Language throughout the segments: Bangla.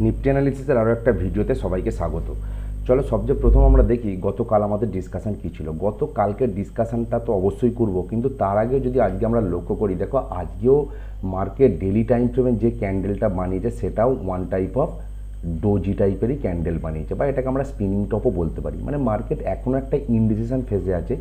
নিফটি অ্যানালিসিসের আরও একটা ভিডিওতে সবাইকে স্বাগত। চলো সবচেয়ে প্রথম আমরা দেখি গতকাল আমাদের ডিসকাশন কী ছিল। গতকালকের ডিসকাশনটা তো অবশ্যই করব, কিন্তু তার আগে যদি আজকে আমরা লক্ষ্য করি, দেখো আজকেও মার্কেট ডেলি টাইম ফ্রেমে যে ক্যান্ডেলটা বানিয়েছে সেটাও ওয়ান টাইপ অফ ডোজি টাইপেরই ক্যান্ডেল বানিয়েছে, বা এটাকে আমরা স্পিনিং টপও বলতে পারি। মানে মার্কেট এখনও একটা ইনডিসিশন ফেজে আছে,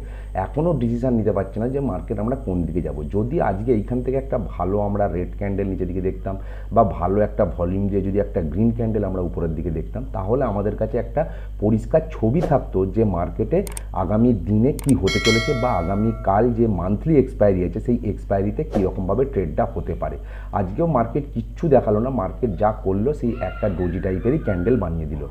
এখনও ডিসিশন নিতে পারছে না যে মার্কেট আমরা কোন দিকে যাব। যদি আজকে এইখান থেকে একটা ভালো আমরা রেড ক্যান্ডেল নিচের দিকে দেখতাম, বা ভালো একটা ভলিউম দিয়ে যদি একটা গ্রিন ক্যান্ডেল আমরা উপরের দিকে দেখতাম, তাহলে আমাদের কাছে একটা পরিষ্কার ছবি থাকতো যে মার্কেটে আগামী দিনে কি হতে চলেছে, বা আগামীকাল যে মান্থলি এক্সপায়ারি আছে সেই এক্সপায়ারিতে কীরকমভাবে ট্রেডটা হতে পারে। আজকেও মার্কেট কিচ্ছু দেখালো না, মার্কেট যা করলো সেই একটা ডোজি টাইপেরই ক্যান্ডেল বানিয়ে দিল।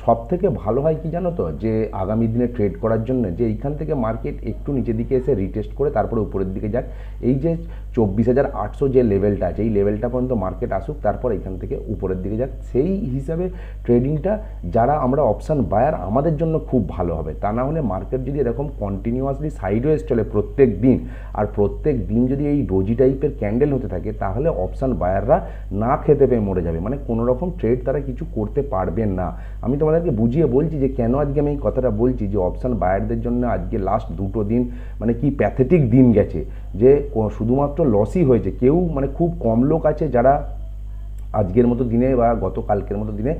সব থেকে ভালো হয় কি জানো তো, যে আগামী দিনে ট্রেড করার জন্য যে এইখান থেকে মার্কেট একটু নিচের দিকে এসে রিটেস্ট করে তারপরে উপরের দিকে যাক। এই যে 24,800 যে লেভেলটা আছে, এই লেভেলটা পর্যন্ত মার্কেট আসুক, তারপর এখান থেকে উপরের দিকে যাক। সেই হিসাবে ট্রেডিংটা যারা আমরা অপশান বায়ার আমাদের জন্য খুব ভালো হবে। তা না হলে মার্কেট যদি এরকম কন্টিনিউয়াসলি সাইডওয়েজ চলে প্রত্যেক দিন, আর প্রত্যেক দিন যদি এই ডোজি টাইপের ক্যান্ডেল হতে থাকে, তাহলে অপশান বায়াররা না খেতে পেয়ে মরে যাবে। মানে কোনো রকম ট্রেড তারা কিছু করতে পারবেন না। আমি তোমাদেরকে বুঝিয়ে বলছি যে কেন আজকে আমি এই কথাটা বলছি, যে অপশান বায়ারদের জন্য আজকে লাস্ট দুটো দিন মানে কি প্যাথেটিক দিন গেছে, যে শুধুমাত্র লসই হয়েছে। কেউ মানে খুব কম লোক আছে যারা আজকের মতো দিনে বা গতকালকের মতো দিনে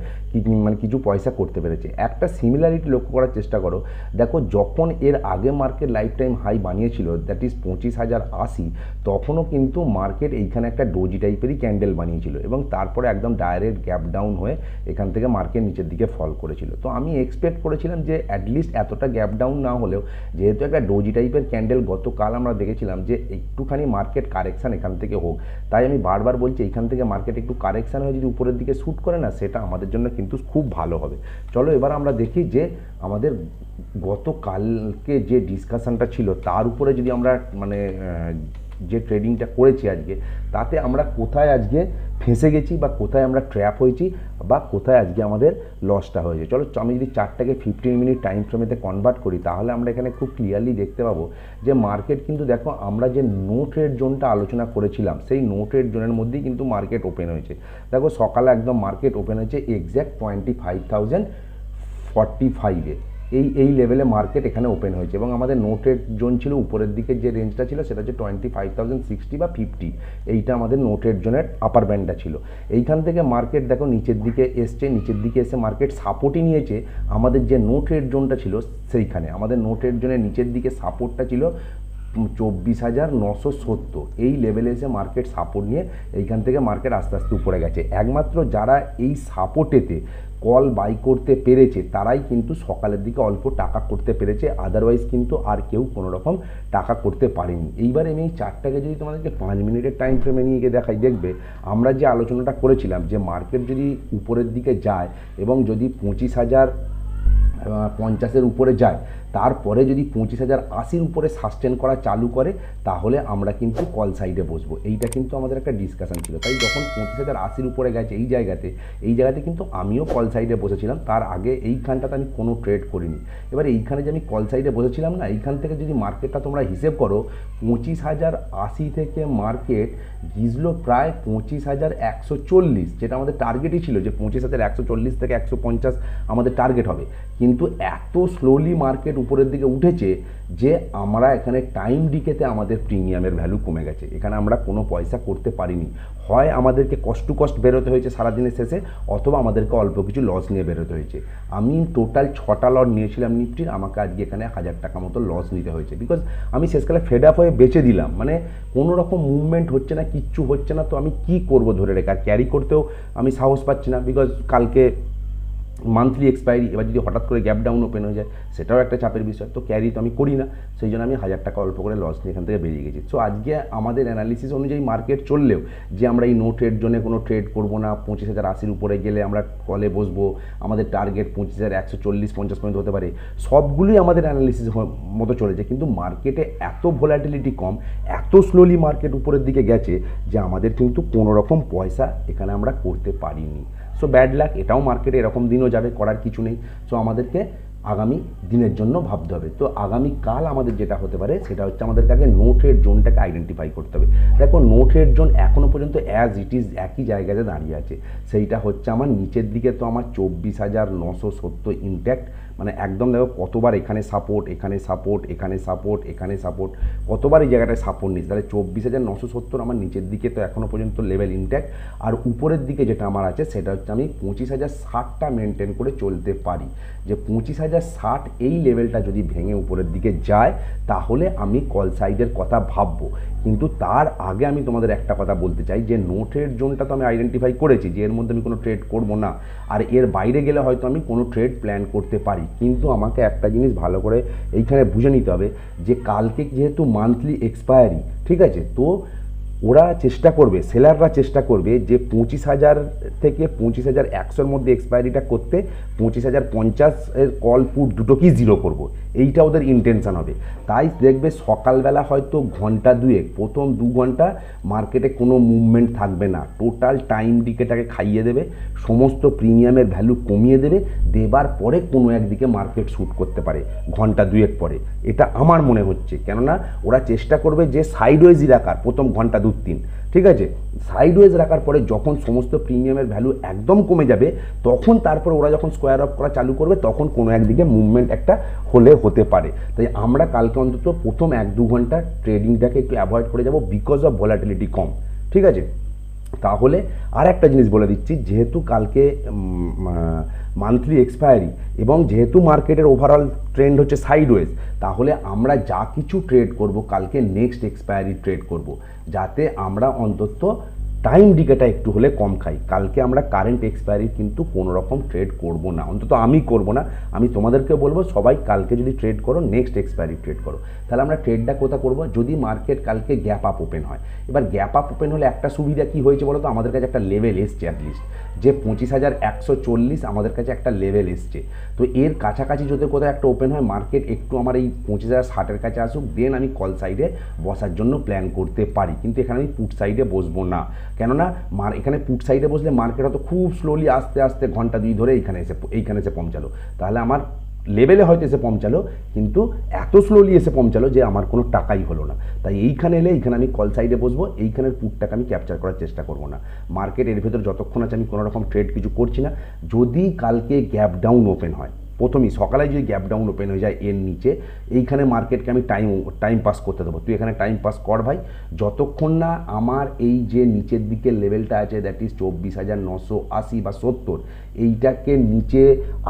মানে কিছু পয়সা করতে পেরেছে। একটা সিমিলারিটি লক্ষ্য করার চেষ্টা করো। দেখো যখন এর আগে মার্কেট লাইফ টাইম হাই বানিয়েছিল, দ্যাট ইজ 25,080, তখনও কিন্তু মার্কেট এইখানে একটা ডোজি টাইপেরই ক্যান্ডেল বানিয়েছিল, এবং তারপরে একদম ডাইরেক্ট গ্যাপ ডাউন হয়ে এখান থেকে মার্কেট নিচের দিকে ফল করেছিল। তো আমি এক্সপেক্ট করেছিলাম যে অ্যাটলিস্ট এতটা গ্যাপ ডাউন না হলেও, যেহেতু একটা ডোজি টাইপের ক্যান্ডেল গতকাল আমরা দেখেছিলাম, যে একটুখানি মার্কেট কারেকশান এখান থেকে হোক। তাই আমি বারবার বলছি এইখান থেকে মার্কেট একটু কারেকশান হয়ে যদি উপরের দিকে শ্যুট করে না, সেটা আমাদের জন্য কিন্তু খুব ভালো হবে। চলো এবার আমরা দেখি যে আমাদের গতকালকে যে ডিসকাশনটা ছিল তার উপরে যদি আমরা মানে যে ট্রেডিংটা করেছি আজকে, তাতে আমরা কোথায় আজকে ফেঁসে গেছি, বা কোথায় আমরা ট্র্যাপ হয়েছি, বা কোথায় আজকে আমাদের লসটা হয়েছে। চলো আমি যদি চারটাকে 15 মিনিট টাইম ফ্রেমেতে কনভার্ট করি, তাহলে আমরা এখানে খুব ক্লিয়ারলি দেখতে পাবো যে মার্কেট কিন্তু দেখো আমরা যে নো ট্রেড জোনটা আলোচনা করেছিলাম, সেই নো ট্রেড জোনের মধ্যেই কিন্তু মার্কেট ওপেন হয়েছে। দেখো সকালে একদম মার্কেট ওপেন হয়েছে এক্স্যাক্ট 25,045-এ। এই লেভেলে মার্কেট এখানে ওপেন হয়েছে, এবং আমাদের নো ট্রেড জোন ছিল উপরের দিকের যে রেঞ্জটা ছিল সেটা হচ্ছে 25,060 বা 50। এইটা আমাদের নো ট্রেড জোনের আপার ব্যান্ডটা ছিল। এইখান থেকে মার্কেট দেখো নিচের দিকে এসছে, নিচের দিকে এসে মার্কেট সাপোর্টই নিয়েছে আমাদের যে নো ট্রেড জোনটা ছিল সেইখানে। আমাদের নো ট্রেড জোনের নিচের দিকে সাপোর্টটা ছিল 24,970। এই লেভেলে এসে মার্কেট সাপোর্ট নিয়ে এইখান থেকে মার্কেট আস্তে আস্তে উপরে গেছে। একমাত্র যারা এই সাপোর্টেতে কল বাই করতে পেরেছে তারাই কিন্তু সকালের দিকে অল্প টাকা করতে পেরেছে, আদারওয়াইজ কিন্তু আর কেউ কোনো রকম টাকা করতে পারেনি। এইবারে আমি এই চারটাকে যদি তোমাদেরকে 5 মিনিটের টাইম ফ্রেমে নিয়ে গিয়ে দেখাই, দেখবে আমরা যে আলোচনাটা করেছিলাম যে মার্কেট যদি উপরের দিকে যায় এবং যদি 25,050-এর উপরে যায়, তারপরে যদি 25,080-র উপরে সাস্টেন করা চালু করে, তাহলে আমরা কিন্তু কল সাইডে বসবো। এইটা কিন্তু আমাদের একটা ডিসকাশন ছিল। তাই যখন 25,080-র উপরে গেছে এই জায়গাতে কিন্তু আমিও কল সাইডে বসেছিলাম। তার আগে এইখানটাতে আমি কোনো ট্রেড করিনি। এবার এইখানে যে আমি কল সাইডে বসেছিলাম না, এইখান থেকে যদি মার্কেটটা তোমরা হিসেব করো, 25,080 থেকে মার্কেট গিজলো প্রায় 25,140, যেটা আমাদের টার্গেটই ছিল যে 25,140 থেকে 150 আমাদের টার্গেট হবে। কিন্তু এত স্লোলি মার্কেট উপরের দিকে উঠেছে যে আমরা এখানে টাইম ডিকেতে আমাদের প্রিমিয়ামের ভ্যালু কমে গেছে। এখানে আমরা কোনো পয়সা করতে পারিনি। হয় আমাদেরকে কষ্ট বেরোতে হয়েছে সারাদিনের শেষে, অথবা আমাদেরকে অল্প কিছু লস নিয়ে বেরোতে হয়েছে। আমি টোটাল 6টা লট নিয়েছিলাম নিফটির, আমাকে আজকে এখানে 1,000 টাকা মতো লস নিতে হয়েছে, বিকজ আমি শেষকালে ফেড আপ হয়ে বেচে দিলাম। মানে কোনো রকম মুভমেন্ট হচ্ছে না, কিচ্ছু হচ্ছে না, তো আমি কি করব ধরে রেখে। আর ক্যারি করতেও আমি সাহস পাচ্ছি না, বিকজ কালকে মান্থলি এক্সপায়ারি। এবার যদি হঠাৎ করে গ্যাপ ডাউন ওপেন হয়ে যায়, সেটাও একটা চাপের বিষয়। তো ক্যারি তো আমি করি না, সেই জন্য আমি 1,000 টাকা অল্প করে লস নিয়ে এখান থেকে বেরিয়ে গেছি। সো আজকে আমাদের অ্যানালিসিস অনুযায়ী মার্কেট চললেও যে আমরা এই নো ট্রেড জোনে কোনো ট্রেড করবো না, 25,080-র উপরে গেলে আমরা কলে বসবো, আমাদের টার্গেট 25,140-50 পর্যন্ত হতে পারে, সবগুলোই আমাদের অ্যানালিসিস মতো চলেছে। কিন্তু মার্কেটে এত ভোলাটিলিটি কম, এত স্লোলি মার্কেট উপরের দিকে গেছে যে আমাদের কিন্তু কোনো রকম পয়সা এখানে আমরা করতে পারিনি। সো ব্যাড লাক, এটাও মার্কেটে এরকম দিনও যাবে, করার কিছু নেই। সো আমাদেরকে আগামী দিনের জন্য ভাবতে হবে। তো আগামীকাল আমাদের যেটা হতে পারে সেটা হচ্ছে আমাদেরকে আগে নো ট্রেড জোনটাকে আইডেন্টিফাই করতে হবে। দেখো নো ট্রেড জোন এখনও পর্যন্ত অ্যাজ ইট ইজ একই জায়গাতে দাঁড়িয়ে আছে, সেইটা হচ্ছে আমার নিচের দিকে তো আমার 24,970 ইনট্যাক্ট, মানে একদম দেখো কতবার এখানে সাপোর্ট, এখানে সাপোর্ট, এখানে সাপোর্ট, এখানে সাপোর্ট, কতবার এই জায়গাটায় সাপোর্ট নিচ্ছে, তাহলে 24,970 আমার নিচের দিকে তো এখনও পর্যন্ত লেভেল ইনট্যাক্ট। আর উপরের দিকে যেটা আমার আছে সেটা হচ্ছে আমি 25,060টা মেনটেন করে চলতে পারি, যে 25,060 এই লেভেলটা যদি ভেঙে উপরের দিকে যায় তাহলে আমি কল সাইডের কথা ভাববো। কিন্তু তার আগে আমি তোমাদের একটা কথা বলতে চাই যে নো ট্রেড জোনটা তো আমি আইডেন্টিফাই করেছি যে এর মধ্যে আমি কোনো ট্রেড করবো না, আর এর বাইরে গেলে হয়তো আমি কোনো ট্রেড প্ল্যান করতে পারি। কিন্তু আমাকে একটা জিনিস ভালো করে এইখানে বুঝে নিতে হবে যে কালকে যেহেতু মান্থলি এক্সপায়ারি, ঠিক আছে, তো ওরা চেষ্টা করবে, সেলাররা চেষ্টা করবে যে 25,000 থেকে 25,100-র মধ্যে এক্সপায়ারিটা করতে 25,050-এর কল পুট দুটোকেই জিরো করব, এইটা ওদের ইন্টেনশন হবে। তাই দেখবে সকালবেলা হয়তো ঘন্টা দুয়েক, প্রথম 2 ঘন্টা মার্কেটে কোনো মুভমেন্ট থাকবে না, টোটাল টাইম ডিকেটাকে খাইয়ে দেবে, সমস্ত প্রিমিয়ামের ভ্যালু কমিয়ে দেবে, দেবার পরে কোনো একদিকে মার্কেট শ্যুট করতে পারে ঘন্টা দুয়েক পরে, এটা আমার মনে হচ্ছে। কেননা ওরা চেষ্টা করবে যে সাইডওয়েজই রাখার প্রথম ঘন্টা 2-3, ঠিক আছে, সাইডওয়েজ রাখার পরে যখন সমস্ত প্রিমিয়ামের ভ্যালু একদম কমে যাবে তখন তারপর ওরা যখন স্কোয়ার অফ করা চালু করবে তখন কোনো একদিকে মুভমেন্ট একটা হতে পারে। তাই আমরা কালকে অন্তত প্রথম 1-2 ঘন্টা ট্রেডিংটাকে একটু অ্যাভয়েড করে যাব বিকজ অফ ভলাটিলিটি কম, ঠিক আছে। তাহলে আর একটা জিনিস বলে দিচ্ছি, যেহেতু কালকে মান্থলি এক্সপায়ারি এবং যেহেতু মার্কেটের ওভারঅল ট্রেন্ড হচ্ছে সাইডওয়েজ, তাহলে আমরা যা কিছু ট্রেড করব কালকে নেক্সট এক্সপায়ারি ট্রেড করব, যাতে আমরা অন্তত টাইম ডিকেটা একটু হলে কম খাই। কালকে আমরা কারেন্ট এক্সপায়ারি কিন্তু কোনো রকম ট্রেড করব না, অন্তত আমি করব না। আমি তোমাদেরকে বলবো সবাই কালকে যদি ট্রেড করো নেক্সট এক্সপায়ারি ট্রেড করো। তাহলে আমরা ট্রেডটা কোথায় করব, যদি মার্কেট কালকে গ্যাপ আপ ওপেন হয়। এবার গ্যাপ আপ ওপেন হলে একটা সুবিধা কি হয়েছে বলো তো, আমাদের কাছে একটা লেভেল এসছে অ্যাটলিস্ট, যে 25,140 আমাদের কাছে একটা লেভেল এসছে। তো এর কাছাকাছি যদি কোথাও একটা ওপেন হয় মার্কেট একটু আমার এই 25,060-এর কাছে আসুক, দেন আমি কল সাইডে বসার জন্য প্ল্যান করতে পারি। কিন্তু এখানে আমি পুট সাইডে বসবো না, কেননা এখানে পুট সাইডে বসলে মার্কেট হয়তো খুব স্লোলি আস্তে আস্তে ঘন্টা 2 ধরে এইখানে এসে পৌঁছালো, তাহলে আমার লেভেলে হয়তো এসে পৌঁছালো কিন্তু এত স্লোলি এসে পৌঁছালো যে আমার কোনো টাকাই হলো না। তাই এইখানে এলে এইখানে আমি কল সাইডে বসবো, এইখানের পুটটাকে আমি ক্যাপচার করার চেষ্টা করবো না। মার্কেট এর ভেতর যতক্ষণ আছে আমি কোনো রকম ট্রেড কিছু করছি না। যদি কালকে গ্যাপ ডাউন ওপেন হয়, প্রথমেই সকালে যদি গ্যাপ ডাউন ওপেন হয়ে যায় এর নিচে, এইখানে মার্কেটকে আমি টাইম পাস করতে দেবো। তুই এখানে টাইম পাস কর ভাই, যতক্ষণ না আমার এই যে নিচের দিকের লেভেলটা আছে দ্যাট ইজ 24,980 বা 70, এইটাকে নিচে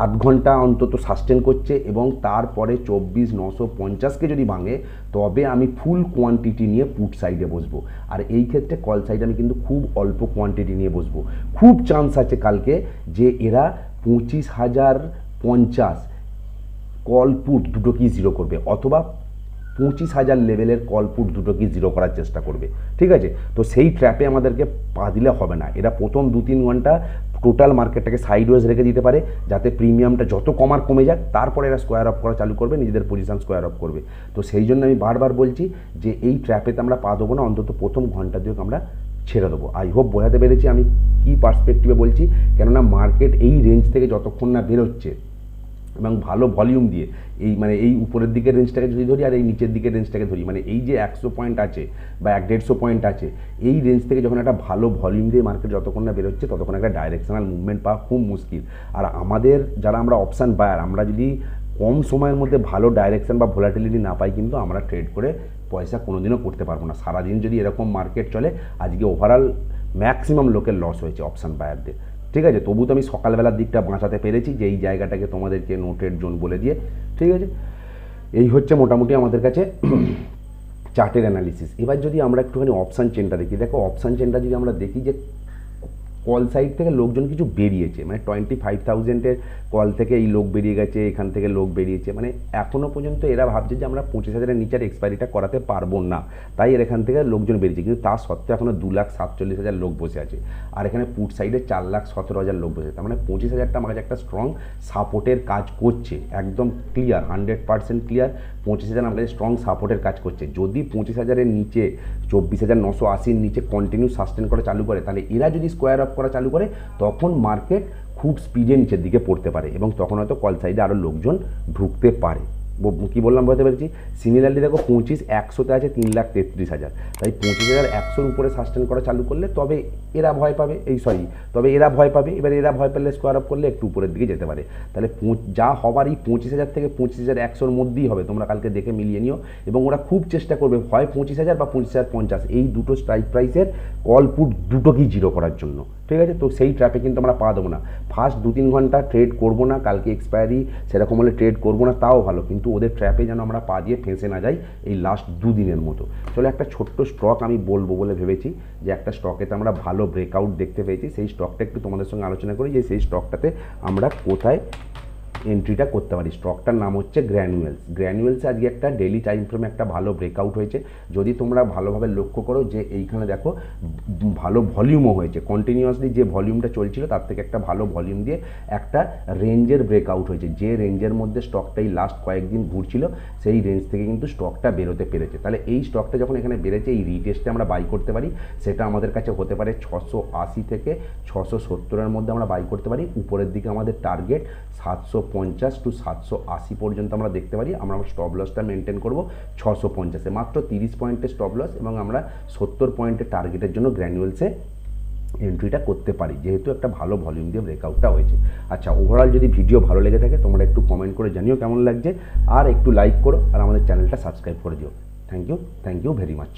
আধ ঘন্টা অন্তত সাস্টেন করছে এবং তারপরে 24,950-কে যদি ভাঙে তবে আমি ফুল কোয়ান্টিটি নিয়ে পুট সাইডে বসবো। আর এই ক্ষেত্রে কল সাইডে আমি কিন্তু খুব অল্প কোয়ান্টিটি নিয়ে বসবো। খুব চান্স আছে কালকে যে এরা 25,050 কল পুট দুটোকেই জিরো করবে, অথবা 25,000 লেভেলের কল পুট দুটোকেই জিরো করার চেষ্টা করবে, ঠিক আছে। তো সেই ট্র্যাপে আমাদেরকে পা দিলে হবে না। এরা প্রথম 2-3 ঘন্টা টোটাল মার্কেটটাকে সাইডওয়েজ রেখে দিতে পারে যাতে প্রিমিয়ামটা যত কমে যাক, তারপরে এরা স্কোয়ার অফ করা চালু করবে, নিজেদের পজিশন স্কোয়ার অফ করবে। তো সেই জন্য আমি বারবার বলছি যে এই ট্র্যাপেতে আমরা পা দেবো না, অন্তত প্রথম ঘন্টা দুয়েক আমরা ছেড়ে দেবো। আই হোপ বোঝাতে পেরেছি আমি কী পার্সপেক্টিভে বলছি। কেননা মার্কেট এই রেঞ্জ থেকে যতক্ষণ না বেরোচ্ছে এবং ভালো ভলিউম দিয়ে এই উপরের দিকের রেঞ্জটাকে যদি ধরি আর এই নিচের দিকের রেঞ্জটাকে ধরি, মানে এই যে 100 পয়েন্ট আছে বা 150 পয়েন্ট আছে, এই রেঞ্জ থেকে যখন একটা ভালো ভলিউম দিয়ে মার্কেট যতক্ষণ না বেরোচ্ছে ততক্ষণ একটা ডাইরেকশনাল মুভমেন্ট পাওয়া খুব মুশকিল। আর আমাদের যারা আমরা অপশান বায়ার, আমরা যদি কম সময়ের মধ্যে ভালো ডাইরেকশন বা ভোলাটিলিটি না পাই কিন্তু আমরা ট্রেড করে পয়সা কোনোদিনও করতে পারবো না। সারাদিন যদি এরকম মার্কেট চলে, আজকে ওভারঅল ম্যাক্সিমাম লোকের লস হয়েছে অপশান বায়ারদের, ঠিক আছে। তবু তো আমি সকালবেলার দিকটা বাঁচাতে পেরেছি যে এই জায়গাটাকে তোমাদেরকে নোটেড জোন বলে দিয়ে, ঠিক আছে। এই হচ্ছে মোটামুটি আমাদের কাছে চার্টের অ্যানালিসিস। এবার যদি আমরা একটুখানি অপশান চেনটা দেখি, দেখো অপশান চেনটা যদি আমরা দেখি যে কল সাইড থেকে লোকজন কিছু বেরিয়েছে, মানে 25,000-এর কল থেকে এই লোক বেরিয়ে গেছে, এখান থেকে লোক বেরিয়েছে, মানে এখনও পর্যন্ত এরা ভাবছে যে আমরা 25,000-এর নিচের এক্সপায়ারিটা করাতে পারবো না, তাই এর এখান থেকে লোকজন বেরিয়েছে। কিন্তু তা সত্ত্বেও এখনও 2,47,000 লোক বসে আছে, আর এখানে পুট সাইডে 4,17,000 লোক বসে আছে। তার মানে 25,000টা আমার কাছে একটা স্ট্রং সাপোর্টের কাজ করছে, একদম ক্লিয়ার, 100% ক্লিয়ার। 25,000 আমার কাছে স্ট্রং সাপোর্টের কাজ করছে। যদি 25,000-এর নিচে 24,980-র নিচে কন্টিনিউ সাস্টেন করা চালু করে, তাহলে এরা যদি স্কোয়ার অফ আপ করা চালু করে তখন মার্কেট খুব স্পিডে নিচের দিকে পড়তে পারে এবং তখন হয়তো কল সাইডে আরও লোকজন ঢুকতে পারে। কী বললাম বলতে পেরেছি? সিমিলারলি দেখো 25,100-তে আছে 3,33,000, তাই 25,100-র উপরে সাস্টেন করা চালু করলে তবে এরা ভয় পাবে, তবে এরা ভয় পাবে। এবার এরা ভয় পেলে স্কোয়ার আপ করলে একটু উপরের দিকে যেতে পারে। তাহলে যা হবার এই 25,000 থেকে 25,100-র মধ্যেই হবে, তোমরা কালকে দেখে মিলিয়ে নিও। এবং ওরা খুব চেষ্টা করবে হয় 25,000 বা 25,050 এই দুটো স্ট্রাইক প্রাইসের কল পুট দুটোকেই জিরো করার জন্য, ঠিক আছে? তো সেই ট্র্যাপে কিন্তু আমরা পা দেবো না। ফার্স্ট 2-3 ঘন্টা ট্রেড করবো না, কালকে এক্সপায়ারি সেরকম হলে ট্রেড করবো না, তাও ভালো, কিন্তু ওদের ট্র্যাপে যেন আমরা পা দিয়ে ফেঁসে না যাই এই লাস্ট 2 দিনের মতো। চলো একটা ছোট্ট স্টক আমি বলবো বলে ভেবেছি, যে একটা স্টকেতে আমরা ভালো ব্রেকআউট দেখতে পেয়েছি, সেই স্টকটা একটু তোমাদের সঙ্গে আলোচনা করি, যে সেই স্টকটাতে আমরা কোথায় এন্ট্রিটা করতে পারি। স্টকটার নাম হচ্ছে গ্র্যানুয়েলসে আজকে একটা ডেলি টাইম ফ্রেমে একটা ভালো ব্রেকআউট হয়েছে। যদি তোমরা ভালোভাবে লক্ষ্য করো যে এইখানে দেখো ভালো ভলিউমও হয়েছে, কন্টিনিউয়াসলি যে ভলিউমটা চলছিল তার থেকে একটা ভালো ভলিউম দিয়ে একটা রেঞ্জের ব্রেকআউট হয়েছে, যে রেঞ্জের মধ্যে স্টকটাই লাস্ট কয়েকদিন ঘুরছিল সেই রেঞ্জ থেকে কিন্তু স্টকটা বেরোতে পেরেছে। তাহলে এই স্টকটা যখন এখানে বেড়েছে, এই রিটেস্টে আমরা বাই করতে পারি, সেটা আমাদের কাছে হতে পারে 680 থেকে 670-এর মধ্যে আমরা বাই করতে পারি। উপরের দিকে আমাদের টার্গেট 750 টু 780 পর্যন্ত আমরা দেখতে পারি। আমরা স্টপ লসটা মেনটেন করব 650-এ, মাত্র 30 পয়েন্টের স্টপ লস, এবং আমরা 70 পয়েন্টের টার্গেটের জন্য গ্র্যানুয়েলসে এন্ট্রিটা করতে পারি, যেহেতু একটা ভালো ভলিউম দিয়ে ব্রেকআউটটা হয়েছে। আচ্ছা, ওভারঅল যদি ভিডিও ভালো লেগে থাকে তোমরা একটু কমেন্ট করে জানিও কেমন লাগছে, আর একটু লাইক করো, আর আমাদের চ্যানেলটা সাবস্ক্রাইব করে দিও। Thank you very much.